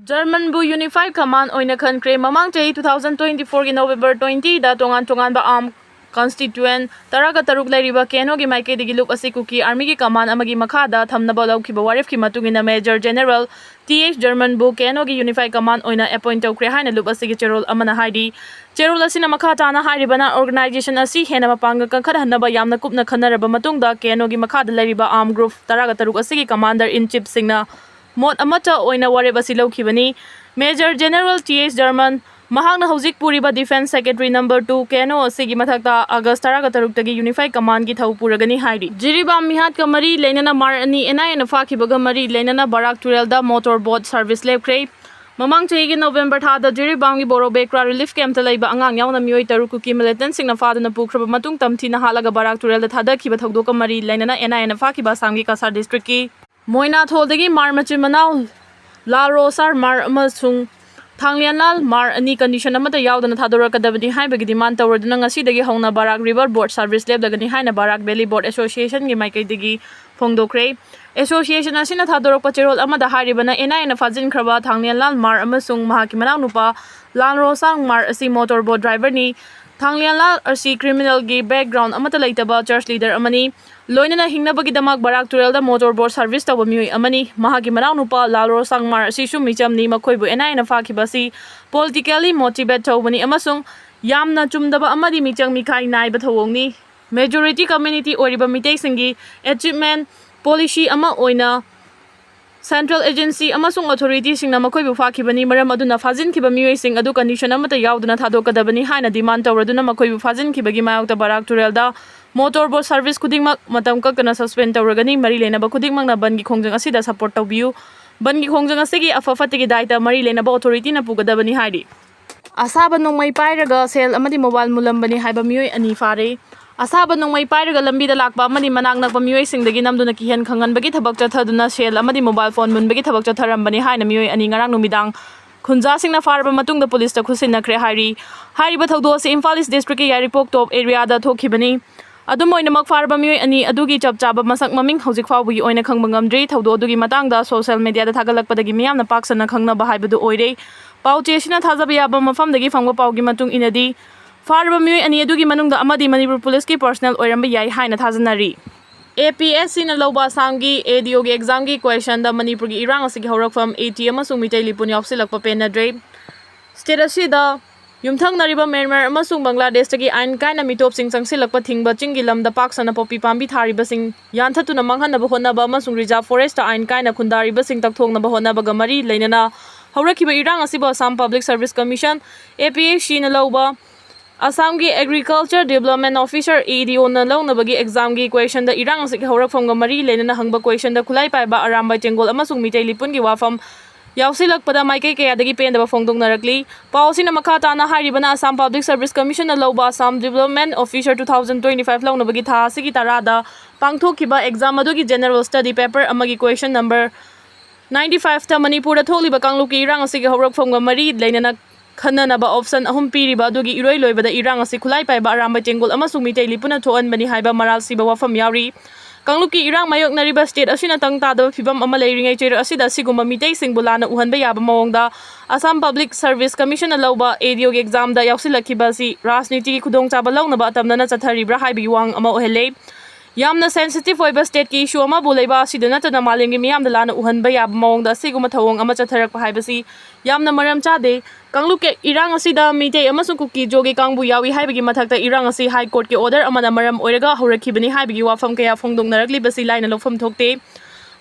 German bu Unified Command oina khankre mamang chahi 2024 ki November 20 da tongan ba arm Constituent taraga taruk lairiba keno gi maike digi lup asi Kuki Army gi command amagi makhada thamnaba lawkhiba warif ki matungina Major General TH German bu keno gi Unified Command oina appoint tawkre haina lup asi gi cherol amana haidi cherol asina makha tana hairibana organization asi hena mapanga kankhat hanaba yamna kupna khanaraba matungda keno gi makhada lairiba arm group taraga taruk asi gi commander in chief singna mot amata oina warib asi lawkhibani Major General TH German Mahangna Hauzik Puriba Defense Secretary number 2 Keno Asigi Mathakta August Taraga Tarukta Unified Command ki thau puragani haidi Jiriba Mihat Kamari Lenana Mar ani NI and Fakhiba Mari Lenana Barak Turelda motorboat service lepkre Mamang Chegi November Thada Jiribangi Boro Bekra relief camp talaiba angang yauna Meeoi Kuki militants singna fadana pukraba matung tamthina halaga Barak Turelda thada khiba thogdoka mari Lenana NI and Fakhiba Sangi Kasar district ki Moina tholdagi Mar Machimanau La Rosar Mar Amasung Tanglianal Mar ani condition amata yaudana thadorkadabani haibagi demand tawraduna ngasidagi hongna Barak River Board Service lebdagani haina Barak Valley Board Association gi maikaidagi phongdokre association asina thadorokpa cherol amada haribana NI na fajin khraba Tanglianal Mar amasung mahaki manang nupa Lanrosang Mar asi motorboat driver ni Tanglianal asi criminal gi background amata laitaba church leader amani Loinana hingnabagi damak Barak Turelda motorboat service tawa Meeoi amani mahagi manang nupa Lanrosang Mar asi shumicham ni makhoibu NI na fakibasi politically motivated tawani amasung yamna chumdaba amadi michang mikai naiba thawongni majority community oriba Meitei singi achievement policy ama oina Central Agency amasung authority singna makhoibu fakhibani maram aduna fajin khiba Meeoi sing adu condition amata yauduna thadokadabani haina demand tawraduna makhoibu fajin khibagi mayokta Barak Turelda motorboat service kudingmak matam kakana suspend tawragani mari lenaba kudingmakna bangi khongjang asida support tawbiu bangi khongjang asigi afafatigi daita mari lenaba authority na pugadabani haidi asaba nongmai pairaga sel amadi mobile mulambani haiba Meeoi ani fare asaba nongmai pairaga lambi da lakba amadi manak nakba Meeoi singdagi namduna kihen khanganbagi thabak chathaduna sel amadi mobile phone munbagi thabak chatharambani haina Meeoi ani ngarang numidang khunja singna farba matungda police ta khusinakre hairiba thawdo se Imphal East district ki Yaripok top area da thokhibani adum oinamak farba Meeoi ani adugi chapchaba masak maming hojik fawbugi oina khangba ngamdri thawdo adugi matangda social media da thagalakpadagi miyamna paksana khangnaba haibadu oire pauche sina thajaba yaba mafamdagi fangba paugi matung inadi farba Meeoi ani adugi manungda amadi Manipur police ki personnel oiramba yai haina thajanari APSC na lawba samgi ADO gi exam gi question da Manipur gi irang asigi horakfam ATM asung Meitei Leepun yapsilakpa penadre state asida Yumthang nariba Myanmar amasung Bangladesh tagi ain kaina mitop sing sangsilakpa thingba chingi lamda paksana popi pambi thariba sing yanthatuna manghanaba honaba amasung reserve forest ta ain kaina khundariba sing takthongnaba honaba gamari leinana haurakhiba irang asiba Assam Public Service Commission APSC na lawba Assam gi Agriculture Development Officer ADO na lawnabagi exam gi question da irang asik haurakfam gamari leinana hangba question da khulai paiba Arambai Tengol amasung Meitei Leepun gi wafam Yausilakpada Maike Kayadagi Pendaba Fongdong Narakli, Pausina Makata na Haribana Assam Public Service Commission na Loba Assam Development Officer 2025 Law Nabagita Sigitarada, Pangthokiba Exam Adugi General Study Paper Amagi Question number 95 ta Manipur Tholi Bakangluki Rang Asigi Horok Fonga Mari, Lainana Kananaba option Ahum Piriba Dugi Iroi Loiba the Irang Asikulai by Arambai Tengol Amasung Meitei Leepun to an Bani Haiba Maral Siba Wafam Yauri. Kangluki irang mayok nariba state asina tangtada fibam amalay ringay chair asida siguma Meitei sing bulana uhanba yaba mawongda Assam Public Service Commission na lawba ADO exam da yausilakiba si rasniti ki khudong chaba lawnaba atamna na chatharibra haibi wang ama ohele yamna sensitive oiba state ki issue ama bulaiba asida natana malengi miyamda lana uhanba yaba mawongda siguma thawong ama chatharakpa haibasi yamna maram chade Kangluke irang asida Meitei amasung Kuki jogi kangbu yawi haibagi mathakta irang asi High Court ki order amana maram oiraga haurakibani haibagi wafam kaya fongdong narakli basi laina lofam thokte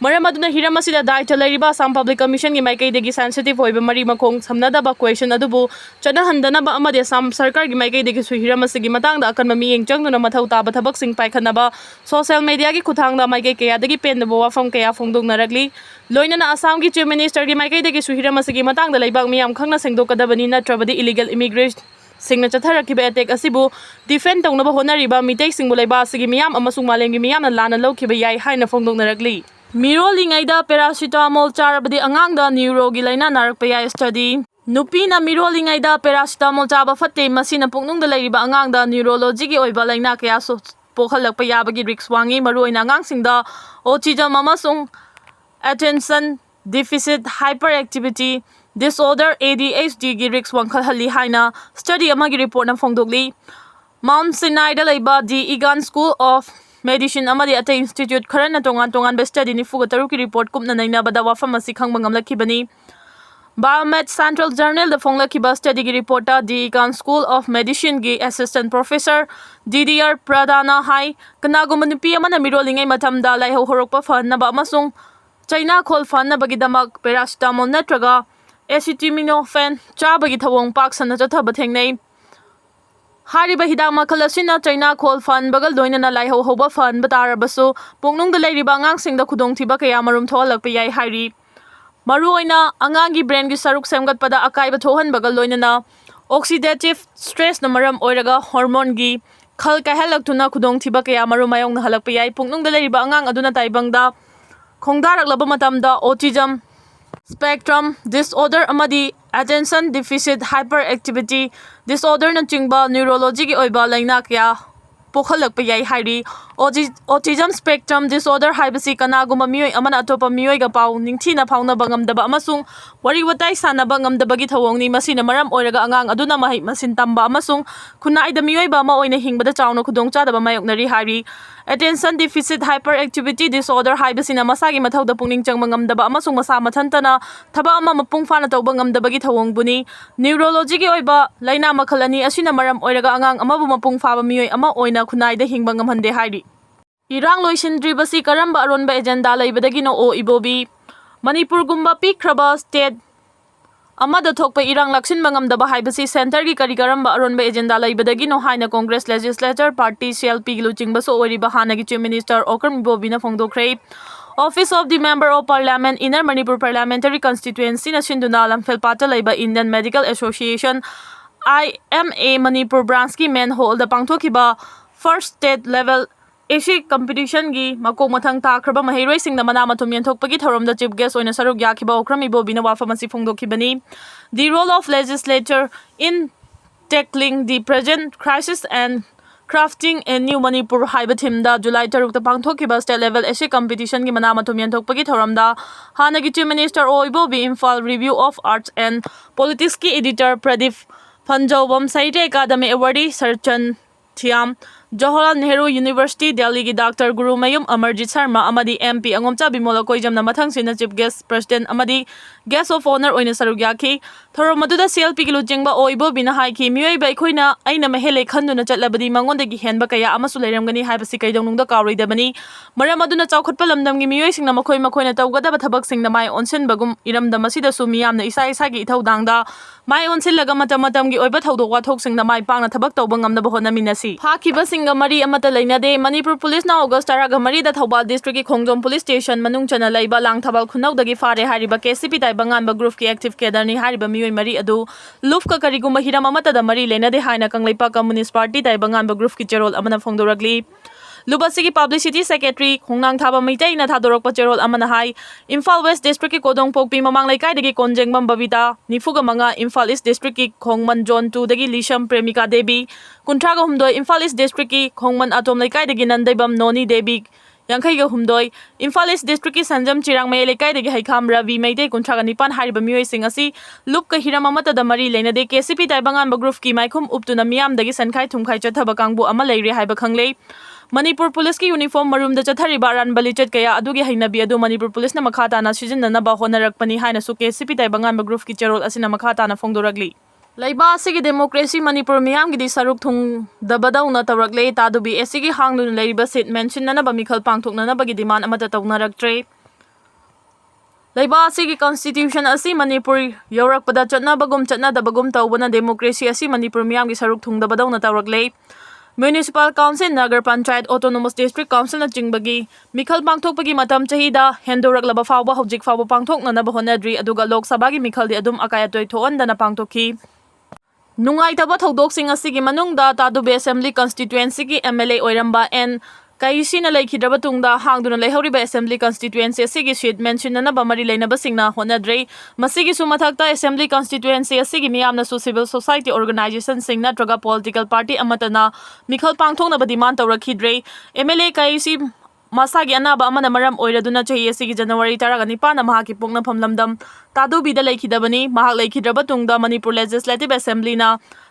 maram aduna hiram asida daita lairiba Assam Public Commission gi maikaidagi sensitive oiba mari makhong samnadaba question adubu chana handanaba amade Assam sarkar gi maikaidagi su hiram asigi matangda akanma miyeng changduna mathau taba thabak sing paikhanaba social media gi khuthangda maikai kayadagi pendaba wafam kaya fongdong narakli Loinana Assam ki Chief Minister gi maikaidagi su hiram asigi matangda laibak miyam khangna sengdokadabani natrabadi illegal immigration singna chatharakiba attack asibu defend tawnaba honariba Meitei singbu laiba asigi miyam amasung malengi miyamna lana lawkhiba yai haina fongdong narakli Mirolingaida paracetamol charabadi angangda neurology laina narakpa yai study Nupina mirolingaida paracetamol chaba fatte masina pungnungda lairiba angangda neurology gi oiba laina kaya so pokhalakpa yabagi risk wangi maruoina angangsingda autism amasung attention deficit hyperactivity disorder ADHD gi risk wangkhalhali haina study amagi report na phongdokli. Mount Sinai da leiba di Egan School of Medicine amadi ate institute kharana tongan be study ni fuga taru ki report kumna naina bada wafam asi khangba ngamlakhibani. Biomed Central Journal the phonglakiba study gi reporter di Egan School of Medicine gi assistant professor DDR Pradana hai kanaguma nupi amana mirolingai matamda laiho horokpa fanaba amasung China khol fanabagi damak paracetamol natraga acetaminophen chabagi thawong pak sana chathaba thengnei. Hariba hidak makhal asina China khol fan bagal loinana laiho hoba fan batarabasu pungnungda leiriba angangsingda khudongthiba kaya marum thoalakpa yai hairi. Maruoiba angangi brain gi saruk semgatpada akaiba thohan bagal loinana oxidative stress na maram oiraga hormone gi khal kahalaktuna khudongthiba kaya marum mayong na halakpa yai pungnungda leiriba angang aduna taibangda khongdarak laba matamda autism spectrum disorder amadi attention deficit hyperactivity disorder na chingba neurology gi oiba laina kya pokhalakpa yai hairi. Autism spectrum disorder haibasi kanaguma mioi amana atopa mioi ga pau ningthina phauna bangamdaba amasung wari watai sanaba ngamdabagi thawongni masina maram oiraga angang aduna mahi masin tamba amasung khunai da mioi ba ma oina hingbada chawna khudongcha daba mayoknari hairi. Attention deficit hyperactivity disorder haibasina masagi mathauda pungning changma ngamdaba amasung masa mathantana thaba ama mapung fana tawba ngamdabagi thawongbuni. Neurology gi oiba laina makhalani asina maram oiraga angang amabu mapung faba mioi ama oina khunai da hingba ngamhande hairi. Irang loisindribasi karamba aronba agenda laibadagi no o ibobi Manipur gumba pikraba state amada thokpa irang laksin mangamdaba haibasi center gi kari karamba aronba agenda laibadagi no haina Congress Legislature Party CLP gi luchingba so oriba hanagi Chief Minister Okram Ibobi na phongdokhrei. Office of the Member of Parliament Inner Manipur Parliamentary Constituency na sinduna lamfelpata laiba Indian Medical Association IMA Manipur branch ki main hall da pangthokiba first state level Asia competition gi makong mathang takraba mahairoi singna mana mathum yenthokpagi thoromda chief guest oina saruk yakhiba Okram Ibobi na wafamasi phongdokhibani. The role of legislature in tackling the present crisis and crafting a new Manipur haiba thimda July 3 ta pangthokiba state level Asia competition gi mana mathum yenthokpagi thoromda hanagi Chief Minister O Ibobi Imphal Review of Arts and Politics ki editor Pradeep Panjawam Sire Academy awardee Sarchan Thiam Jawaharlal Nehru University Delhi gi Dr. Guru Mayum Amarjit Sharma amadi MP Angomcha Bimola Koijam na mathang sina chief guest president amadi guest of honor oina saruk yakhi thorom maduda CLP gi luchingba oibo bina haiki mioi bai khoina aina mahele khanduna chatlabadi mangonda gi henba kaya amasu leiramgani haibasi kaidongnungda kawroidabani maram aduna chawkhatpa lamdam gi mioi singna makhoina tawgadaba thabak singna mai onsen bagum iramda masida su miyamna isa gi ithaudangda mai onsen laga matam gi oiba thaudok wathok singna mai pangna thabak tawba ngamnaba honaminasi Fakhiba Mari amata lainade Manipur Police na August 3 da Thobal District ki Khongjom Police Station manung chana laiba lang thabal khunau dagi fare hariba KCP tai banganba group ki active cadre ni hariba mioi mari adu luf ka kariguma hiram amata da mari lainade haina kanglaipa Communist Party tai banganba group ki cherol amana phongdoragli Lubasi ki Publicity Secretary Khongnang Thaba Meitei na thadorokpa cherol amana hai Imphal West District ki Kodong Pokpi mamang laikai dagi Konjengbam Babita nifuga manga Imphal East District ki Khongman Zone 2 dagi Lisham Premika Devi Kuntraga humdoi Imphal East District ki Khongman Atom laikai dagi Nandaibam Noni Devi Yankhaiga humdoi Imphal East District ki Sanjam Chirang Mai laikai dagi Haikam Ravi Meitei Kuntraga nipan hariba mioi sing asi lup ka hiram amata da mari leinade KCP tai banganba group ki maikhum uptuna miyam dagi sankhai thumkhai chathaba kangbu ama leire haiba khanglei Manipur Police ki uniform marum da chathari baran balichet kaya adugi hainabi adu Manipur Police na makhata na sizinna ba honarakpani haina su KCP tai banganba group ki cherol asina makhata na phongdoragli Laiba asigi democracy Manipur miyam gi saruk thung dabadau na tawraklei tadubi asigi hangnu leiba seat mention na ba mikhal pangthokna na bagi demand amata tawnaraktre Laiba asigi constitution asi Manipur yorakpada chatnabagum chatnadabagum tawbana democracy asi Manipur miyam gi saruk thung dabadau na tawraklei Municipal Council Nagar Panchayat Autonomous District Council na jingbagi mikhal pangthokpagi matam chahida hendorak laba fawba hojik fawba pangthokna na bahonadri aduga Lok Sabha gi mikhal di adum akayatoi thoanda na pangthokhi Nungai taba thodok sing asigi manungda Tadubi Assembly Constituency ki MLA oiramba N Kaisi na laikhidraba tungda hangduna leihoriba Assembly Constituency asigi seat mention na bamari leinaba singna honadre masigi sumathakta Assembly Constituency asigi miyamna su civil society organization singna traga political party amatana mikhal pangthokna ba demand tawrakhidre MLA Kaisi masagi anaba amana maram oiraduna chahi asigi January 19 na mahaki poknafam lamdam Tadubida lekhidabani mahak lekhidraba tungda Manipur Legislative Assembly na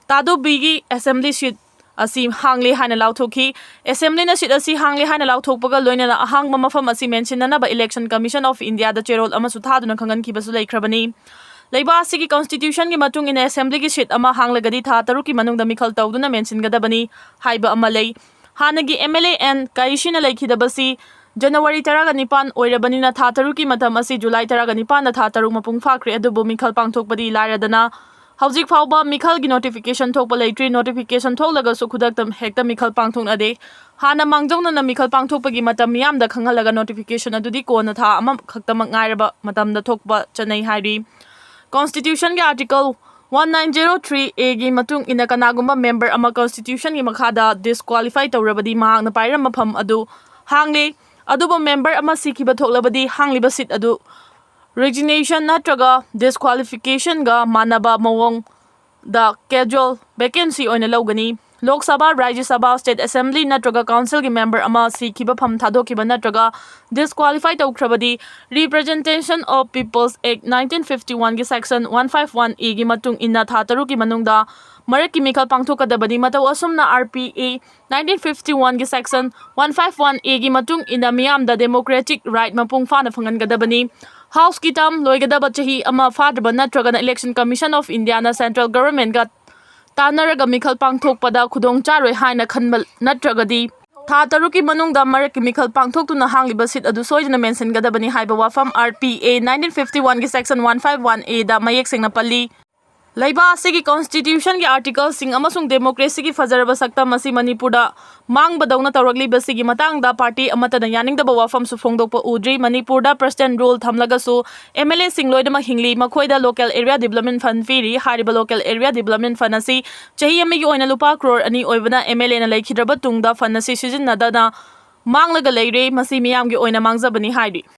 Tadubigi Assembly seat asi hangli haina lauthoki Assembly na seat asi hangli haina lauthokpaga loinana ahangba mafam asi mention nanaba Election Commission of India da cherol amasu thaduna khangan khibasu laikhrabani Leiba asigi Constitution gi matung ina Assembly gi seat ama hanglagadi tha taruki manungda mikhal tawduna mention gadabani haiba ama lei Hanagi MLAN Kaishina Laikidabasi January 19 Oirabanina Tataruki Matamasi July 19 na Tataru Mapung Fakri Adubu Mikhal Pangthokpadi Lairadana Hauzik Fauba Mikhal gi notification thokpa leitri notification tholaga sukudaktam hekta Mikhal Pangthoknade Hana Mangjongna na Mikhal Pangthokpagi matam miyamda khangalaga notification adudi kona tha ama khaktamak ngairaba matamda thokpa chanai hairi Constitution gi article 1903A gi matung ina kanagumba member ama Constitution gi makhada disqualify tawrabadi mahakna pairam mafam adu hangli aduba member ama sikhiba thoklabadi hangliba seat adu resignation natraga disqualification ga manaba mawong da casual vacancy oina lawgani Lok Sabha, Rajya Sabha, State Assembly natraga Council gi member ama sikhiba pham thadokiba natraga disqualify tawkhrabadi Representation of People's Act 1951 gi section 151E gi matung inna thataru ki manungda maraki mikhal pangthokadabadi mataw asumna RPA 1951 gi section 151A gi matung inna miyamda democratic right mapung fana phangangadabani House ki tam loigadaba chahi ama fadraba natraga na Election Commission of India na Central Government ga Tanaraga Mikhal Pangthokpada khudong charoi haina khanbal natragadi Tha taruki manungda maraki Mikhal Pangthoktuna hangliba seat adu soidana mention gadabani haiba wafam RPA 1951 gi section 151A da mayek sengna palli Leiba asigi Constitution gi article sing amasung democracy gi fajaraba sakta masi Manipurda mangbadawna tawragli basigi matangda party amatana yaningdaba wafam su phongdokpa udri Manipurda president rule thamlagasu MLA sing loidama hingli makhoida local area development fund firi hariba local area development fund asi chahi amigi oina lupa crore ani oibana MLA na laikhidraba tungda fund asi sijinnadana manglaga leire masi miyamgi oina mangjabani hairi